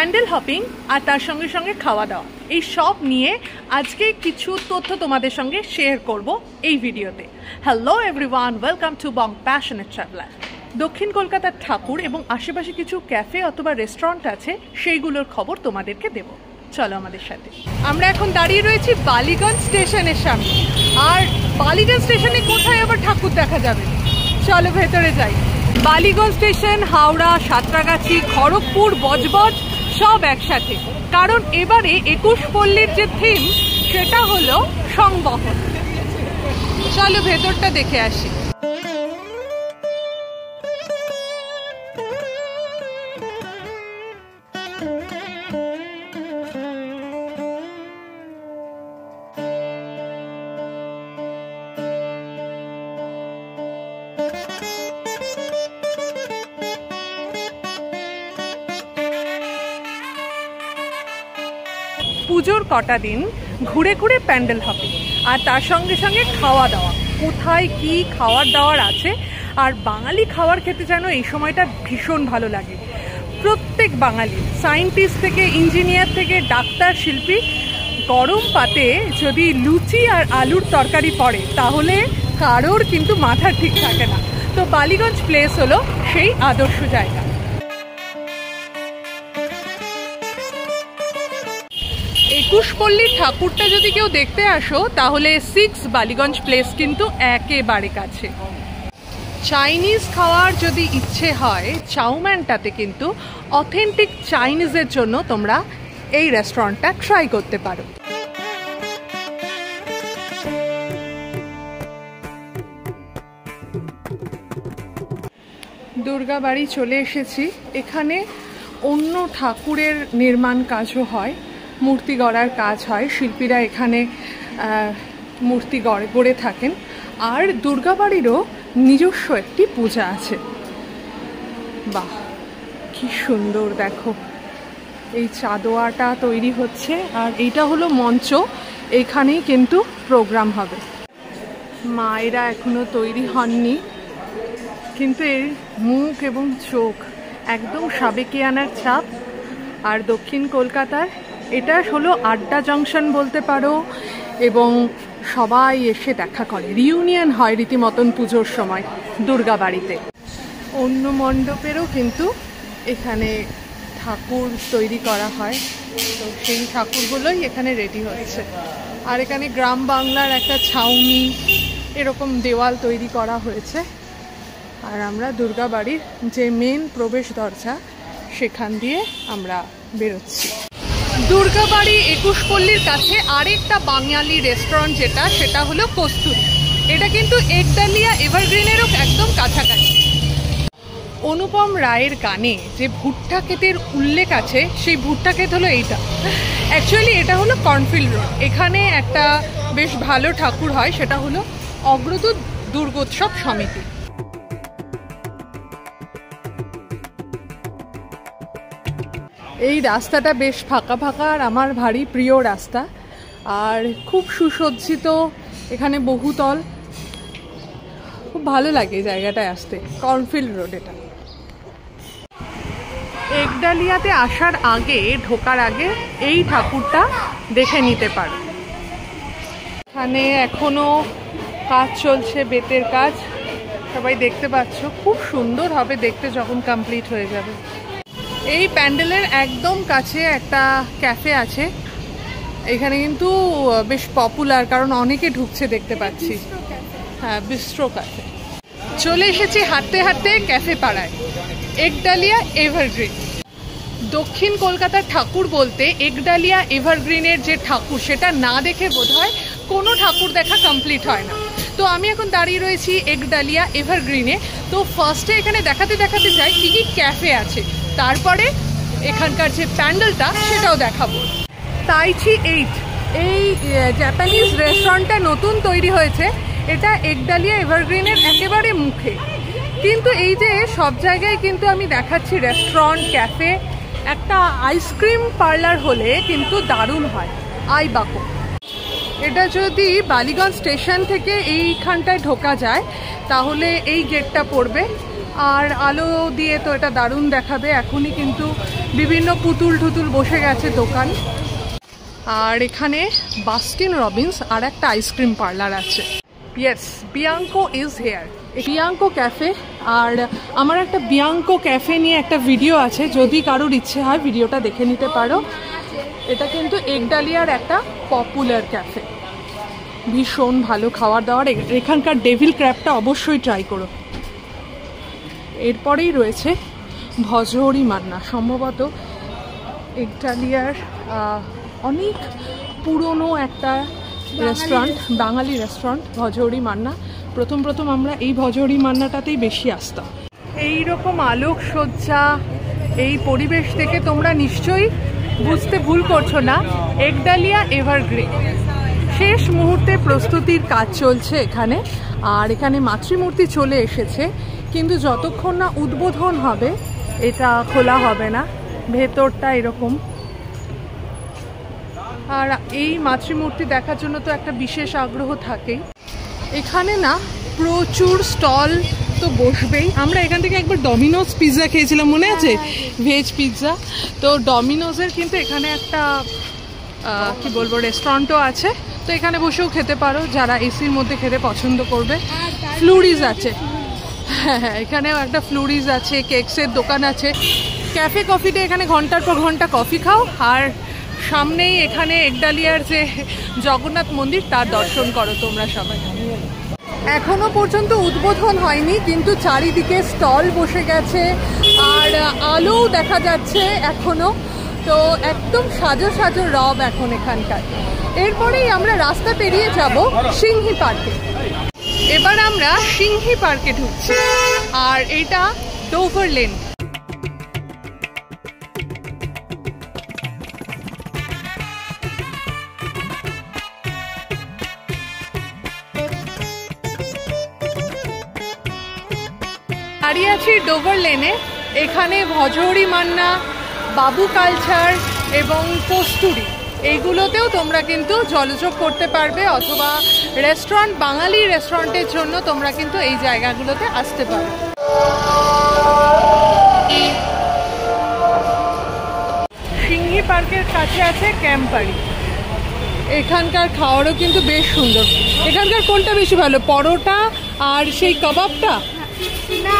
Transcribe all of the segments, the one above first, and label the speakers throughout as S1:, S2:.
S1: Pandal hopping আর তার সঙ্গে সঙ্গে খাওয়া দাওয়া এই সব নিয়ে আজকে কিছু তথ্য তোমাদের সঙ্গে শেয়ার করব এই ভিডিওতে। Hello everyone, welcome to Bong passionate traveller. দক্ষিণ কলকাতার ঠাকুর এবং আশেপাশে কিছু ক্যাফে অথবা রেস্টুরেন্ট আছে, সেইগুলোর খবর তোমাদেরকে দেব। চলো আমাদের সাথে। আমরা এখন দাঁড়িয়ে রয়েছি বালিগঞ্জ স্টেশনের সামনে। আর বালিগঞ্জ স্টেশনে কোথায় আবার ঠাকুর দেখা যাবে, চলো ভেতরে যাই। বালিগঞ্জ স্টেশন হাওড়া, সাঁতরাগাছি, খড়গপুর, বজবজ সব একসাথে, কারণ এবারে 21 পল্লীর যে থিম সেটা হলো সংবহন। চলো ভেতরটা দেখে আসি। পুজোর কটা দিন ঘুরে ঘুরে প্যান্ডেল হবে, আর তার সঙ্গে সঙ্গে খাওয়া দাওয়া, কোথায় কি খাওয়ার দাওয়ার আছে। আর বাঙালি খাবার খেতে যেন এই সময়টা ভীষণ ভালো লাগে। প্রত্যেক বাঙালি, সায়েন্টিস্ট থেকে ইঞ্জিনিয়ার থেকে ডাক্তার, শিল্পী, গরম পাতে যদি লুচি আর আলুর তরকারি পড়ে তাহলে কারোর কিন্তু মাথা ঠিক থাকে না। তো বালিগঞ্জ প্লেস হলো সেই আদর্শ জায়গা। একুশপল্লীর ঠাকুরটা যদি কেউ দেখতে আসো তাহলে 6 বালিগঞ্জ প্লেস কিন্তু একেবারে কাছে। চাইনিজ খাওয়ার যদি ইচ্ছে হয়, চাউম্যানটাতে কিন্তু অথেন্টিক চাইনিজের জন্য তোমরা এই রেস্টুরেন্টটা ট্রাই করতে পারো। দুর্গাবাড়ি চলে এসেছি। এখানে অন্য ঠাকুরের নির্মাণ কাজও হয়, মূর্তি গড়ার কাজ হয়, শিল্পীরা এখানে মূর্তি গড়ে থাকেন। আর দুর্গাবাড়িরও নিজস্ব একটি পূজা আছে। বাহ, কি সুন্দর! দেখো, এই চাঁদোয়াটা তৈরি হচ্ছে, আর এইটা হলো মঞ্চ, এইখানেই কিন্তু প্রোগ্রাম হবে। মায়েরা এখনো তৈরি হননি, কিন্তু এর মুখ এবং চোখ একদম সাবেকিয়ানার ছাপ। আর দক্ষিণ কলকাতার এটা হলো আড্ডা জংশন বলতে পারো, এবং সবাই এসে দেখা করে, রিউনিয়ন হয় রীতিমতন পুজোর সময় দুর্গাবাড়িতে। অন্য মণ্ডপেরও কিন্তু এখানে ঠাকুর তৈরি করা হয়, তো সেই ঠাকুরগুলোই এখানে রেডি হচ্ছে। আর এখানে গ্রাম বাংলার একটা ছাউনি, এরকম দেওয়াল তৈরি করা হয়েছে। আর আমরা দুর্গাবাড়ির যে মেন প্রবেশ দরজা সেখান দিয়ে আমরা বেরোচ্ছি। দুর্গাবাড়ি 21 পল্লীর কাছে আরেকটা বাঙালি রেস্টুরেন্ট যেটা, সেটা হলো কস্তুরি। এটা কিন্তু একডালিয়া এভারগ্রিনেরও একদম কাছাকাছি। অনুপম রায়ের গানে যে ভুট্টা ক্ষেতের উল্লেখ আছে, সেই ভুট্টা ক্ষেত হলো এইটা। অ্যাকচুয়ালি এটা হলো কর্নফিল্ড রোড। এখানে একটা বেশ ভালো ঠাকুর হয়, সেটা হলো অগ্রদূত দুর্গোৎসব সমিতি। এই রাস্তাটা বেশ ফাঁকা ফাঁকা, আর আমার ভারী প্রিয় রাস্তা, আর খুব সুসজ্জিত। এখানে বহুতল, খুব ভালো লাগে জায়গাটায় আসতে। কর্নফিল্ড রোড এটা। একডালিয়াতে আসার আগে, ঢোকার আগে এই ঠাকুরটা দেখে নিতে পারো। এখানে এখনো কাজ চলছে, বেতের কাজ, সবাই দেখতে পাচ্ছ। খুব সুন্দর হবে দেখতে যখন কমপ্লিট হয়ে যাবে। এই প্যান্ডেলের একদম কাছে একটা ক্যাফে আছে, এখানে কিন্তু বেশ পপুলার, কারণ অনেকে ঢুকছে দেখতে পাচ্ছি। হ্যাঁ, বিস্ট্রো ক্যাফে। চলে এসেছি হাঁটতে হাঁটতে ক্যাফে পাড়ায়, একডালিয়া এভারগ্রিন। দক্ষিণ কলকাতার ঠাকুর বলতে একডালিয়া এভারগ্রিনের যে ঠাকুর, সেটা না দেখে বোধহয় কোনো ঠাকুর দেখা কমপ্লিট হয় না। তো আমি এখন দাঁড়িয়ে রয়েছি একডালিয়া এভারগ্রিনে। তো ফার্স্টে এখানে দেখাতে চাই কি কি ক্যাফে আছে, তারপরে এখানকার যে প্যান্ডেলটা সেটাও দেখাবো। তাইচি 8 এই জাপানিজ রেস্টুরেন্টটা নতুন তৈরি হয়েছে। এটা একডালিয়া এভারগ্রিনের একেবারে মুখে। কিন্তু এই যে সব জায়গায় কিন্তু আমি দেখাচ্ছি রেস্টুরেন্ট, ক্যাফে, একটা আইসক্রিম পার্লার হলে কিন্তু দারুণ হয়। আইবাকো, এটা যদি বালিগঞ্জ স্টেশন থেকে এইখানটায় ঢোকা যায় তাহলে এই গেটটা পড়বে, আর আলো দিয়ে তো এটা দারুণ দেখাবে। এখনই কিন্তু বিভিন্ন পুতুল টুতুল বসে গেছে দোকান। আর এখানে বাস্কিন রবিন্স আর একটা আইসক্রিম পার্লার আছে। Yes, Bianco is here, Bianco cafe. আর আমার একটা বিয়াঙ্কো ক্যাফে নিয়ে একটা ভিডিও আছে, যদি কারোর ইচ্ছে হয় ভিডিওটা দেখে নিতে পারো। এটা কিন্তু একডালিয়ার একটা পপুলার ক্যাফে, ভীষণ ভালো খাবার দাবার। এখানকার ডেভিল ক্র্যাবটা অবশ্যই ট্রাই করো। এরপরেই রয়েছে ভজহরি মান্না, সম্ভবত একডালিয়ার অনেক পুরনো একটা রেস্টুরেন্ট, বাঙালি রেস্টুরেন্ট ভজহরি মান্না। প্রথম আমরা এই ভজহরি মান্নাটাতেই বেশি আসতাম। এইরকম আলোকসজ্জা, এই পরিবেশ থেকে তোমরা নিশ্চয়ই বুঝতে ভুল করছো না, একডালিয়া এভারগ্রিন। শেষ মুহূর্তে প্রস্তুতির কাজ চলছে এখানে। আর এখানে মাতৃমূর্তি চলে এসেছে, কিন্তু যতক্ষণ না উদ্বোধন হবে এটা খোলা হবে না। ভেতরটা এরকম। আর এই মাতৃমূর্তি দেখার জন্য তো একটা বিশেষ আগ্রহ থাকেই। এখানে না প্রচুর স্টল তো বসবেই। আমরা এখান থেকে একবার ডমিনোজ পিৎজা খেয়েছিলাম, মনে আছে? Veg pizza. তো ডমিনোজের কিন্তু এখানে একটা কি বলবো রেস্টুরেন্টও আছে, তো এখানে বসেও খেতে পারো যারা এসির মধ্যে খেতে পছন্দ করবে। ফ্লুরিজ আছে, হ্যাঁ, এখানেও একটা ফ্লুরিজ আছে, কেকসের দোকান আছে। ক্যাফে কফিতে এখানে ঘন্টার পর ঘন্টা কফি খাও। আর সামনেই এখানে একডালিয়ার যে জগন্নাথ মন্দির, তার দর্শন করো তোমরা সবাই। এখনো পর্যন্ত উদ্বোধন হয়নি, কিন্তু চারিদিকে স্টল বসে গেছে আর আলোও দেখা যাচ্ছে এখনো। তো একদম সাজো সাজো রব এখন এখানকার। এরপরেই আমরা রাস্তা পেরিয়ে যাব সিংহি পার্কে। এবার আমরা সিংহি পার্কে ঢুকছি, আর এটা ডোভার লেন। দাঁড়িয়ে আছি ডোভার লেনে। এখানে ভজহরি মান্না, বাবু কালচার এবং কস্তুরি, এইগুলোতেও তোমরা কিন্তু জলযোগ করতে পারবে, অথবা রেস্টুরেন্ট, বাঙালি রেস্টুরেন্টের জন্য তোমরা কিন্তু এই জায়গাগুলোতে আসতে পারো। সিংহি পার্কের কাছে আছে ক্যাম্পারি। এখানকার খাওয়ারও কিন্তু বেশ সুন্দর। এখানকার কোনটা বেশি ভালো, পরোটা আর সেই কাবাবটা?
S2: না,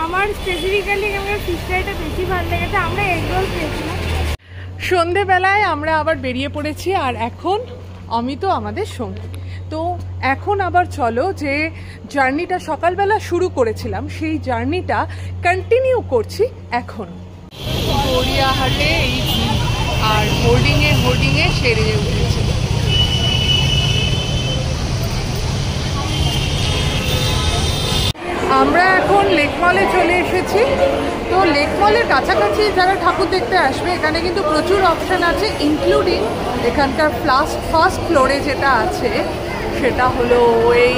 S2: আমার স্পেসিফিক্যালি আমার ফিশ ফ্রাইটা বেশি ভালো লেগেছে। আমরা এগ রোল খেয়েছিলাম।
S1: সন্ধেবেলায় আমরা আবার বেরিয়ে পড়েছি, আর এখন অমিত আমাদের সঙ্গী। তো এখন আবার চলো, যে জার্নিটা সকালবেলা শুরু করেছিলাম সেই জার্নিটা কন্টিনিউ করছি এখন। গড়িয়াহাটে এই আর হোর্ডিংয়ে সেরে উঠেছে। আমরা এখন লেক মলে চলে এসেছি। তো লেক মলের কাছাকাছি যারা ঠাকুর দেখতে আসবে, এখানে কিন্তু প্রচুর অপশান আছে, ইনক্লুডিং এখানকার ফার্স্ট ফ্লোরে যেটা আছে সেটা হলো এই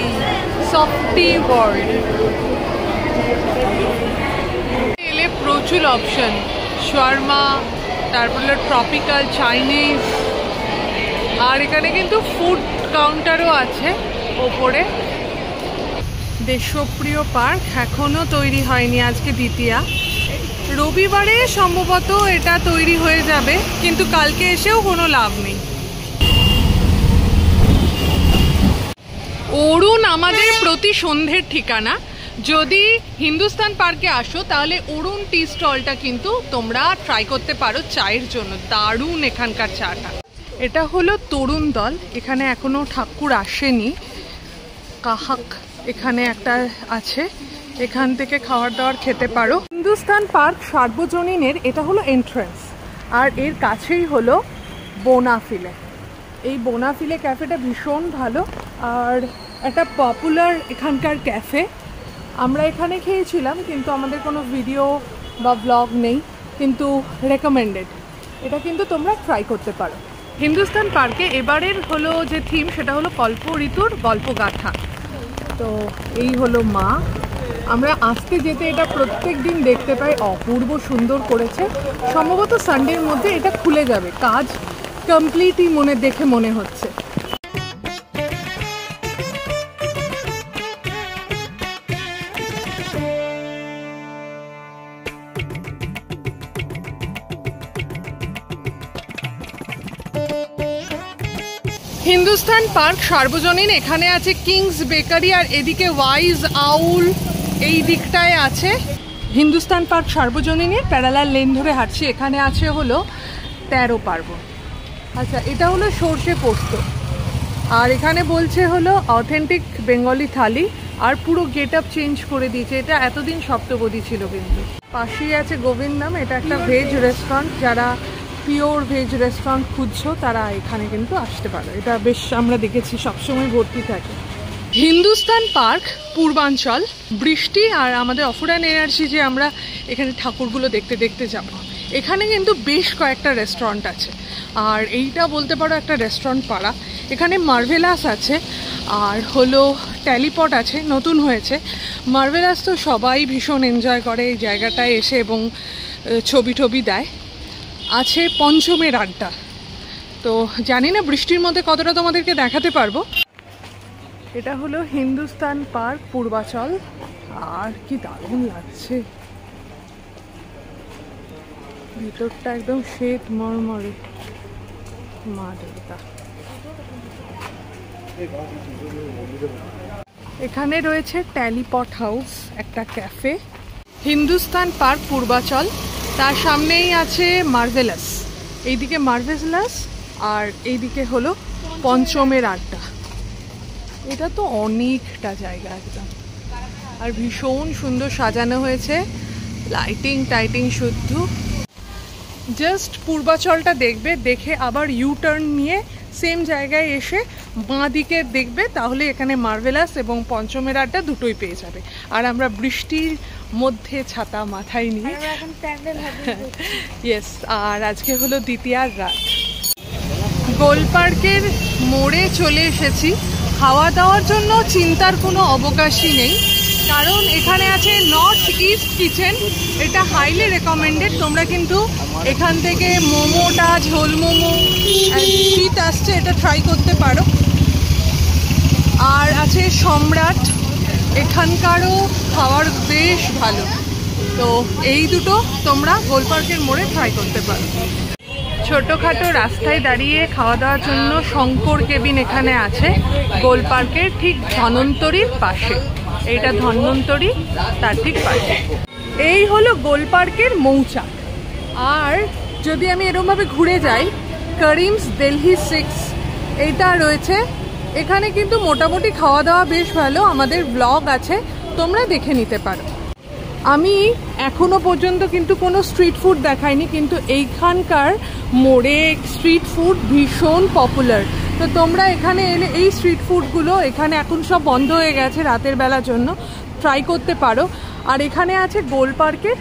S1: সফটি ওয়ার্ল্ড। এলে প্রচুর অপশান, শাওয়ারমা, তারপরে ট্রপিক্যাল চাইনিজ, আর এখানে কিন্তু ফুড কাউন্টারও আছে ওপরে। দেশপ্রিয় পার্ক এখনো তৈরি হয়নি, আজকে দ্বিতীয়া, রবিবারে সম্ভবত এটা তৈরি হয়ে যাবে, কিন্তু কালকে এসেও কোনো লাভ নেই। অরুণ আমাদের প্রতি সন্ধ্যের ঠিকানা। যদি হিন্দুস্তান পার্কে আসো তাহলে অরুণ টি স্টলটা কিন্তু তোমরা ট্রাই করতে পারো চায়ের জন্য, দারুণ এখানকার চাটা। এটা হলো তরুণ দল, এখানে এখনো ঠাকুর আসেনি। কাহাক এখানে একটা আছে, এখান থেকে খাবার দাবার খেতে পারো। হিন্দুস্তান পার্ক সার্বজনীনের এটা হলো এন্ট্রান্স, আর এর কাছেই হলো বোনাফিলে। এই বোনাফিলে ক্যাফেটা ভীষণ ভালো আর একটা পপুলার এখানকার ক্যাফে। আমরা এখানে খেয়েছিলাম, কিন্তু আমাদের কোনো ভিডিও বা ব্লগ নেই, কিন্তু রেকমেন্ডেড। এটা কিন্তু তোমরা ট্রাই করতে পারো। হিন্দুস্তান পার্কে এবারের হলো যে থিম, সেটা হলো কল্প ঋতুর গল্পগাথা। তো এই হলো মা। আমরা আসতে যেতে এটা প্রত্যেক দিন দেখতে পাই, অপূর্ব সুন্দর করেছে। সম্ভবত সানডের মধ্যে এটা খুলে যাবে, কাজ কমপ্লিটই দেখে মনে হচ্ছে। হিন্দুস্তান পার্ক সার্বজনীন, এখানে আছে কিংস বেকারি আর এদিকে ওয়াইজ আউল এই দিকটায় আছে। হিন্দুস্তান পার্ক সার্বজনীনের প্যারালাল লেন ধরে হাঁটছি। এখানে আছে হলো 13 পার্বণ। আচ্ছা, এটা হলো সর্ষে পোস্ত, আর এখানে বলছে হলো অথেন্টিক বেঙ্গলি থালি, আর পুরো গেট আপ চেঞ্জ করে দিয়েছে। এটা এতদিন সপ্তপদী ছিল। কিন্তু পাশেই আছে গোবিন্দম, এটা একটা ভেজ রেস্টুরেন্ট। যারা পিওর ভেজ রেস্টুরেন্ট খুঁজছো তারা এখানে কিন্তু আসতে পারো। এটা বেশ আমরা দেখেছি সবসময় ভর্তি থাকে। হিন্দুস্তান পার্ক পূর্বাঞ্চল, বৃষ্টি আর আমাদের অফুরান এনার্জি যে আমরা এখানে ঠাকুরগুলো দেখতে দেখতে যাব। এখানে কিন্তু বেশ কয়েকটা রেস্টুরেন্ট আছে, আর এইটা বলতে পারো একটা রেস্টুরেন্ট পাড়া। এখানে মার্ভেলাস আছে, আর হলো ট্যালিপট আছে, নতুন হয়েছে। মার্ভেলাস তো সবাই ভীষণ এনজয় করে এই জায়গাটায় এসে এবং ছবি টবি দেয়। আছে পঞ্চমের আড্ডা, তো জানি না বৃষ্টির মধ্যে কতটা তোমাদেরকে দেখাতে পারবো। এটা হলো হিন্দুস্তান পার্ক পূর্বাচল, আর কি দারুণ লাগছে। ভিতরটা একদম শ্বেত মরমরে, মা দেবতা। এখানে রয়েছে ট্যালিপট হাউস, একটা ক্যাফে। হিন্দুস্তান পার্ক পূর্বাচল, তার সামনেই আছে মার্ভেলাস। এইদিকে মার্ভেলাস আর এইদিকে হলো পঞ্চমের আড্ডা। এটা তো অনেকটা জায়গা একদম, আর ভীষণ সুন্দর সাজানো হয়েছে, লাইটিং টাইটিং শুদ্ধ। জাস্ট পূর্বাচলটা দেখবে, দেখে আবার ইউ টার্ন নিয়ে সেম জায়গায় এসে বাঁ দিকে দেখবে, তাহলে এখানে মার্ভেলাস এবং পঞ্চমের আড্ডা দুটোই পেয়ে যাবে। আর আমরা বৃষ্টির মধ্যে ছাতা মাথায় নিয়ে ইয়েস। আর আজকে হলো দ্বিতীয়ার রাত। গোল পার্কের মোড়ে চলে এসেছি। খাওয়া দাওয়ার জন্য চিন্তার কোনো অবকাশই নেই, কারণ এখানে আছে নর্থ ইস্ট কিচেন। এটা হাইলি রেকমেন্ডেড। তোমরা কিন্তু এখান থেকে মোমোটা, ঝোল মোমো শীত আসছে, এটা ট্রাই করতে পারো। আর আছে সম্রাট, এখানকারও খাওয়ার বেশ ভালো। তো এই দুটো তোমরা গোল পার্কের মোড়ে ট্রাই করতে পারো। ছোটোখাটো রাস্তায় দাঁড়িয়ে খাওয়া দাওয়ার জন্য শঙ্কর কেবিন এখানে আছে গোল পার্কের ঠিক ধন্বন্তরীর পাশে। এইটা ধন্বন্তরী, তার ঠিক পাশে। এই হলো গোল পার্কের মৌচাক। আর যদি আমি এরকমভাবে ঘুরে যাই, করিমস দিল্লি 6 এইটা রয়েছে। এখানে কিন্তু মোটামুটি খাওয়া দাওয়া বেশ ভালো, আমাদের ব্লগ আছে, তোমরা দেখে নিতে পারো। আমি এখনো পর্যন্ত কিন্তু কোনো স্ট্রিট ফুড দেখাইনি, কিন্তু এইখানকার মোড়ে স্ট্রিট ফুড ভীষণ পপুলার। তো তোমরা এখানে এলে এই স্ট্রিট ফুডগুলো, এখানে এখন সব বন্ধ হয়ে গেছে রাতের বেলার জন্য, ট্রাই করতে পারো। আর এখানে আছে গোল পার্কের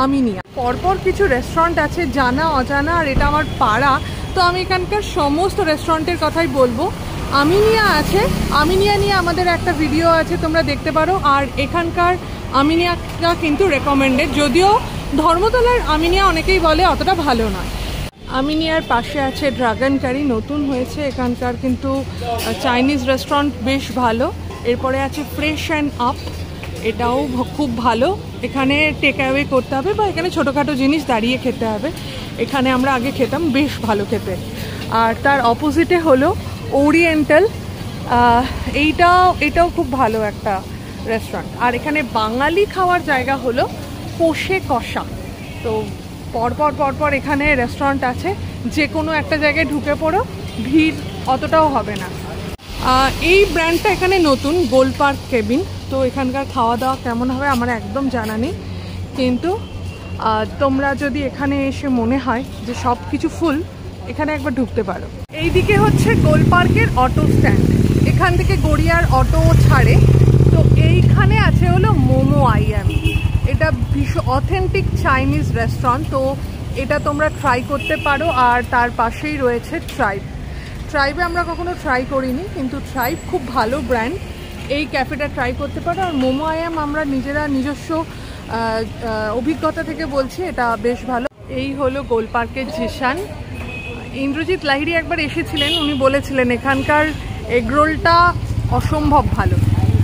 S1: আমিনিয়া। পরপর কিছু রেস্টুরেন্ট আছে জানা অজানা, আর এটা আমার পাড়া, তো আমি এখানকার সমস্ত রেস্টুরেন্টের কথাই বলবো। আমিনিয়া আছে, আমিনিয়া নিয়ে আমাদের একটা ভিডিও আছে, তোমরা দেখতে পারো। আর এখানকার আমিনিয়াটা কিন্তু রেকমেন্ডেড, যদিও ধর্মতলার আমিনিয়া অনেকেই বলে অতটা ভালো নয়। আমিনিয়ার পাশে আছে ড্রাগন কারি, নতুন হয়েছে এখানকার, কিন্তু চাইনিজ রেস্টুরেন্ট বেশ ভালো। এরপরে আছে ফ্রেশ অ্যান্ড আপ, এটাও খুব ভালো। এখানে টেক অ্যাওয়ে করতে হবে বা এখানে ছোটোখাটো জিনিস দাঁড়িয়ে খেতে হবে। এখানে আমরা আগে খেতাম, বেশ ভালো খেতে। আর তার অপোজিটে হলো ওরিয়েন্টাল, এটাও খুব ভালো একটা রেস্টুরেন্ট। আর এখানে বাঙালি খাওয়ার জায়গা হলো কোষে কষা। তো পরপর এখানে রেস্টুরেন্ট আছে, যে কোনো একটা জায়গায় ঢুকে পড়ো, ভিড় অতটাও হবে না। এই ব্র্যান্ডটা এখানে নতুন, গোল পার্ক কেবিন। তো এখানকার খাওয়া দাওয়া কেমন হবে আমার একদম জানা নেই, কিন্তু তোমরা যদি এখানে এসে মনে হয় যে সব কিছু ফুল, এখানে একবার ঢুকতে পারো। এইদিকে হচ্ছে গোল পার্কের অটো স্ট্যান্ড, এখান থেকে গড়িয়ার অটো ছাড়ে। তো এইখানে আছে হলো মোমো আইএম, এটা ভীষণ অথেন্টিক চাইনিজ রেস্টুরেন্ট, তো এটা তোমরা ট্রাই করতে পারো। আর তার পাশেই রয়েছে ট্রাইবে আমরা কখনো ট্রাই করিনি, কিন্তু ট্রাইব খুব ভালো ব্র্যান্ড, এই ক্যাফেটা ট্রাই করতে পারো। আর মোমো আইএম আমরা নিজস্ব অভিজ্ঞতা থেকে বলছি, এটা বেশ ভালো। এই হলো গোল পার্কের জিশান। ইন্দ্রজিৎ লাহিড়ী একবার এসেছিলেন, উনি বলেছিলেন এখানকার এগরোলটা অসম্ভব ভালো।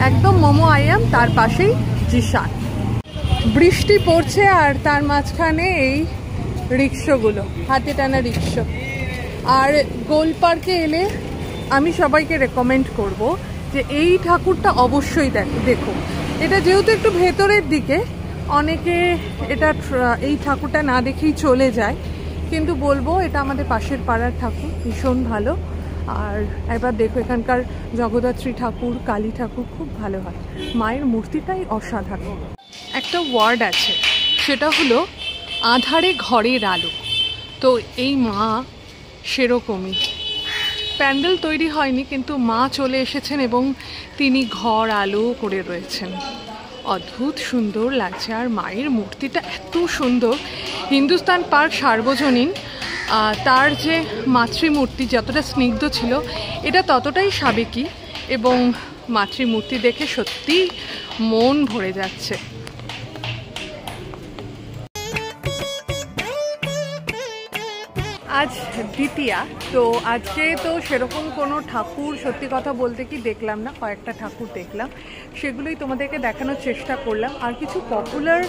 S1: একদম মোমো আইএম, তার পাশেই জিশান। বৃষ্টি পড়ছে আর তার মাঝখানে এই রিক্সাগুলো, হাতে টানা রিক্সা। আর গোল পার্কে এলে আমি সবাইকে রেকমেন্ড করব যে এই ঠাকুরটা অবশ্যই দেখো। এটা যেহেতু একটু ভেতরের দিকে, অনেকে এটা এই ঠাকুরটা না দেখেই চলে যায়, কিন্তু বলবো এটা আমাদের পাশের পাড়ার ঠাকুর, ভীষণ ভালো। আর একবার দেখো এখানকার জগদ্ধাত্রী ঠাকুর, কালী ঠাকুর খুব ভালো হয়, মায়ের মূর্তিটাই অসাধারণ। একটা ওয়ার্ড আছে, সেটা হলো আধারে ঘরের আলো। তো এই মা সেরকমই, প্যান্ডেল তৈরি হয়নি কিন্তু মা চলে এসেছেন এবং তিনি ঘর আলো করে রয়েছেন, অদ্ভুত সুন্দর লাগছে। আর মায়ের মূর্তিটা এত সুন্দর। হিন্দুস্তান পার্ক সার্বজনীন তার যে মাতৃমূর্তি যতটা স্নিগ্ধ ছিল, এটা ততটাই সাবেকি, এবং মাতৃমূর্তি দেখে সত্যি মন ভরে যাচ্ছে। আজ দ্বিতীয়া, তো আজকে তো সেরকম কোনো ঠাকুর সত্যি কথা বলতে কি দেখলাম না, কয়েকটা ঠাকুর দেখলাম, সেগুলোই তোমাদেরকে দেখানোর চেষ্টা করলাম। আর কিছু পপুলার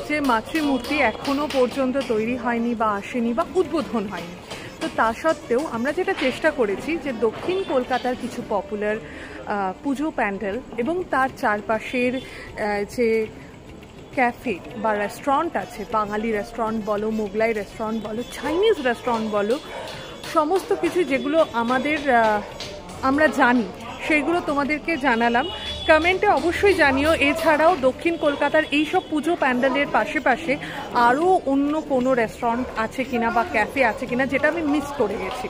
S1: যে মাতৃমূর্তি এখনও পর্যন্ত তৈরি হয়নি বা আসেনি বা উদ্বোধন হয়নি, তো তা সত্ত্বেও আমরা যেটা চেষ্টা করেছি যে দক্ষিণ কলকাতার কিছু পপুলার পুজো প্যান্ডেল এবং তার চারপাশের যে ক্যাফে বা রেস্টুরেন্ট আছে, বাঙালি রেস্টুরেন্ট বলো, মোগলাই রেস্টুরেন্ট বলো, চাইনিজ রেস্টুরেন্ট বলো, সমস্ত কিছু যেগুলো আমরা জানি সেগুলো তোমাদেরকে জানালাম। কমেন্টে অবশ্যই জানিও এছাড়াও দক্ষিণ কলকাতার এইসব পুজো প্যান্ডেলের পাশে আরও অন্য কোনো রেস্টুরেন্ট আছে কিনা বা ক্যাফে আছে কিনা যেটা আমি মিস করে গেছি।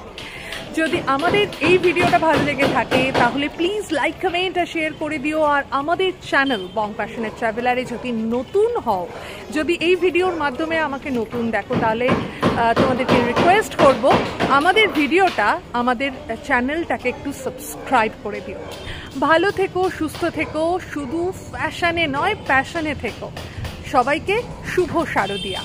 S1: যদি আমাদের এই ভিডিওটা ভালো লেগে থাকে তাহলে প্লিজ লাইক, কমেন্ট আর শেয়ার করে দিও। আর আমাদের চ্যানেল বং প্যাশনেট ট্রাভেলারে যদি নতুন হও, যদি এই ভিডিওর মাধ্যমে আমাকে নতুন দেখো, তাহলে তোমাদেরকে রিকোয়েস্ট করব আমাদের ভিডিওটা, আমাদের চ্যানেলটাকে একটু সাবস্ক্রাইব করে দিও। ভালো থেকো, সুস্থ থেকো, শুধু ফ্যাশনে নয় প্যাশনে থেকো। সবাইকে শুভ শারদিয়া।